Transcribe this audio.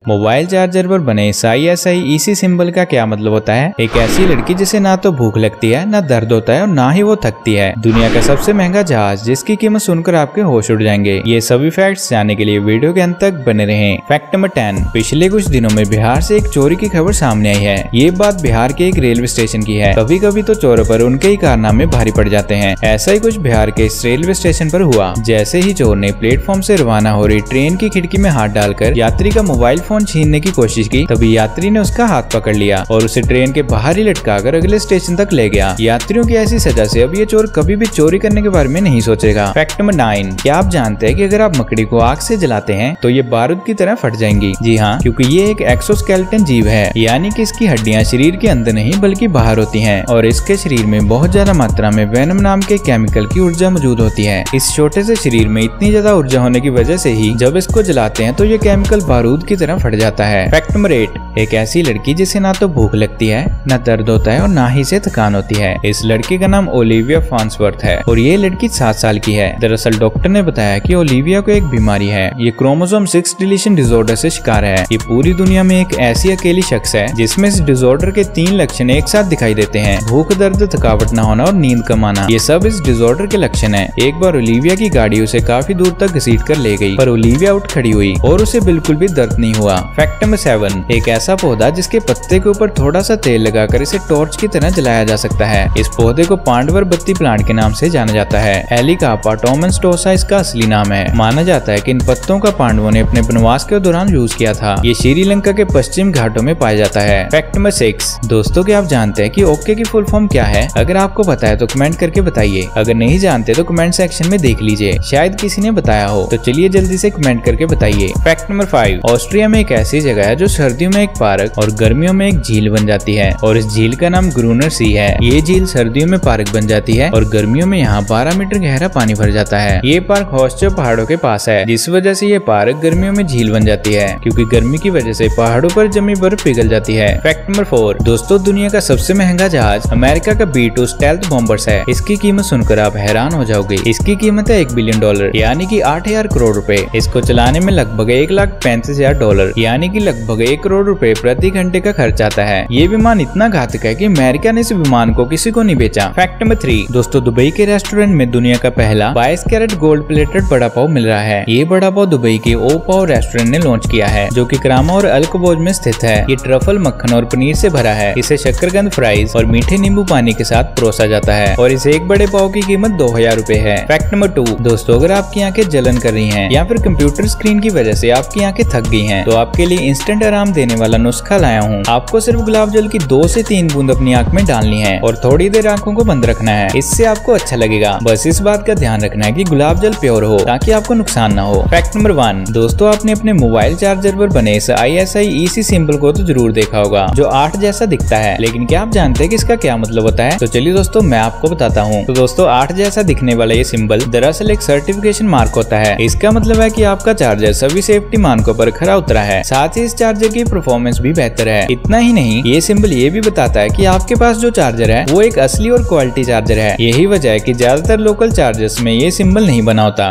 Mobile charger पर बने SI symbol का क्या मतलब होता है। एक ऐसी लड़की जिसे ना तो भूख लगती है, ना दर्द होता है और ना ही वो थकती है। दुनिया का सबसे महंगा जहाज जिसकी कीमत सुनकर आपके होश उड़ जाएंगे। ये सभी फैक्ट्स जानने के लिए वीडियो के अंत तक बने रहें। Fact number 10। पिछले कुछ दिनों में बिहार से एक चोरी की खबर सामने आई है। ये बात बिहार के एक रेलवे स्टेशन की है। कभी कभी तो चोरों पर उनके ही कारनामे भारी पड़ जाते हैं। ऐसा ही कुछ बिहार के इस रेलवे स्टेशन पर हुआ। जैसे ही चोर ने प्लेटफॉर्म से रवाना हो रही ट्रेन की खिड़की में हाथ डालकर यात्री का मोबाइल फोन छीनने की कोशिश की, तभी यात्री ने उसका हाथ पकड़ लिया और उसे ट्रेन के बाहर ही लटकाकर अगले स्टेशन तक ले गया। यात्रियों की ऐसी सजा से अब ये चोर कभी भी चोरी करने के बारे में नहीं सोचेगा। Fact number 9। क्या आप जानते हैं कि अगर आप मकड़ी को आग से जलाते हैं तो ये बारूद की तरह फट जाएंगी? जी हाँ, क्योंकि ये एक एक्सोस्केलेटन जीव है, यानी कि इसकी हड्डियां शरीर के अंदर नहीं बल्कि बाहर होती हैं और इसके शरीर में बहुत ज्यादा मात्रा में वेनम नाम के केमिकल की ऊर्जा मौजूद होती है। इस छोटे से शरीर में इतनी ज्यादा ऊर्जा होने की वजह से ही जब इसको जलाते हैं तो ये केमिकल बारूद की तरह फट जाता है। Fact number 8। एक ऐसी लड़की जिसे ना तो भूख लगती है, ना दर्द होता है और ना ही से थकान होती है। इस लड़की का नाम ओलिविया फॉन्सवर्थ है और ये लड़की 7 साल की है। दरअसल डॉक्टर ने बताया कि ओलिविया को एक बीमारी है। ये क्रोमोसोम 6 डिलीशन डिसऑर्डर से शिकार है। ये पूरी दुनिया में एक ऐसी अकेली शख्स है जिसमें इस डिसऑर्डर के 3 लक्षण एक साथ दिखाई देते हैं: भूख, दर्द, थकावट न होना और नींद कम आना। ये सब इस डिसऑर्डर के लक्षण है। एक बार ओलिविया की गाड़ी उसे काफी दूर तक घसीट कर ले गई, पर ओलिविया उठ खड़ी हुई और उसे बिल्कुल भी दर्द नहीं हुआ। Fact number 7। एक ऐसा पौधा जिसके पत्ते के ऊपर थोड़ा सा तेल लगाकर इसे टॉर्च की तरह जलाया जा सकता है। इस पौधे को पांडवर बत्ती प्लांट के नाम से जाना जाता है। एलिकार्पा टोमेन्स्टोसा इसका असली नाम है। माना जाता है कि इन पत्तों का पांडवों ने अपने वनवास के दौरान यूज किया था। ये श्रीलंका के पश्चिम घाटों में पाया जाता है। Fact number 6। दोस्तों, क्या आप जानते हैं कि ओके की फुल फॉर्म क्या है? अगर आपको पता है तो कमेंट करके बताइए। अगर नहीं जानते तो कमेंट सेक्शन में देख लीजिए, शायद किसी ने बताया हो। तो चलिए जल्दी से कमेंट करके बताइए। Fact number 5। ऑस्ट्रिया में एक ऐसी जगह है जो सर्दियों में एक पार्क और गर्मियों में एक झील बन जाती है और इस झील का नाम ग्रूनर सी है। ये झील सर्दियों में पार्क बन जाती है और गर्मियों में यहाँ 12 मीटर गहरा पानी भर जाता है। ये पार्क हॉस्टो पहाड़ों के पास है, जिस वजह से ये पार्क गर्मियों में झील बन जाती है, क्योंकि गर्मी की वजह से पहाड़ों पर जमी बर्फ पिघल जाती है। Fact number 4। दोस्तों, दुनिया का सबसे महंगा जहाज अमेरिका का B-2 स्टेल्थ बॉम्बर्स है। इसकी कीमत सुनकर आप हैरान हो जाओगे। इसकी कीमत है $1 बिलियन, यानी कि 8,000 करोड़ रुपए। इसको चलाने में लगभग $1,35,000, यानी कि लगभग 1 करोड़ रुपए प्रति घंटे का खर्च आता है। ये विमान इतना घातक है कि अमेरिका ने इस विमान को किसी को नहीं बेचा। Fact number 3। दोस्तों, दुबई के रेस्टोरेंट में दुनिया का पहला 22 कैरेट गोल्ड प्लेटेड बड़ा पाव मिल रहा है। ये बड़ा पाव दुबई के ओ पाव रेस्टोरेंट ने लॉन्च किया है, जो कि करामा और अल्कोबोज में स्थित है। ये ट्रफल, मक्खन और पनीर से भरा है। इसे शक्करकंद, फ्राइज और मीठे नींबू पानी के साथ परोसा जाता है और इस एक बड़े पाव की कीमत 2,000 रुपए है। Fact number 2। दोस्तों, अगर आपकी आंखें जलन कर रही हैं या फिर कंप्यूटर स्क्रीन की वजह से आपकी आंखें थक गई हैं, तो आपके लिए इंस्टेंट आराम देने वाला नुस्खा लाया हूँ। आपको सिर्फ गुलाब जल की 2 से 3 बूंद अपनी आंख में डालनी है और थोड़ी देर आंखों को बंद रखना है। इससे आपको अच्छा लगेगा। बस इस बात का ध्यान रखना है कि गुलाब जल प्योर हो, ताकि आपको नुकसान ना हो। Fact number 1। दोस्तों, आपने अपने मोबाइल चार्जर पर बने इस ISI सिंबल को तो जरूर देखा होगा, जो 8 जैसा दिखता है। लेकिन क्या आप जानते हैं कि इसका क्या मतलब होता है? तो चलिए दोस्तों, मैं आपको बताता हूँ। तो दोस्तों, 8 जैसा दिखने वाला ये सिंबल दरअसल एक सर्टिफिकेशन मार्क होता है। इसका मतलब है कि आपका चार्जर सभी सेफ्टी मानकों पर खरा उतरा है। साथ ही इस चार्जर की परफॉर्मेंस भी बेहतर है। इतना ही नहीं, ये सिंबल ये भी बताता है कि आपके पास जो चार्जर है वो एक असली और क्वालिटी चार्जर है। यही वजह है कि ज्यादातर लोकल चार्जर्स में ये सिंबल नहीं बना होता।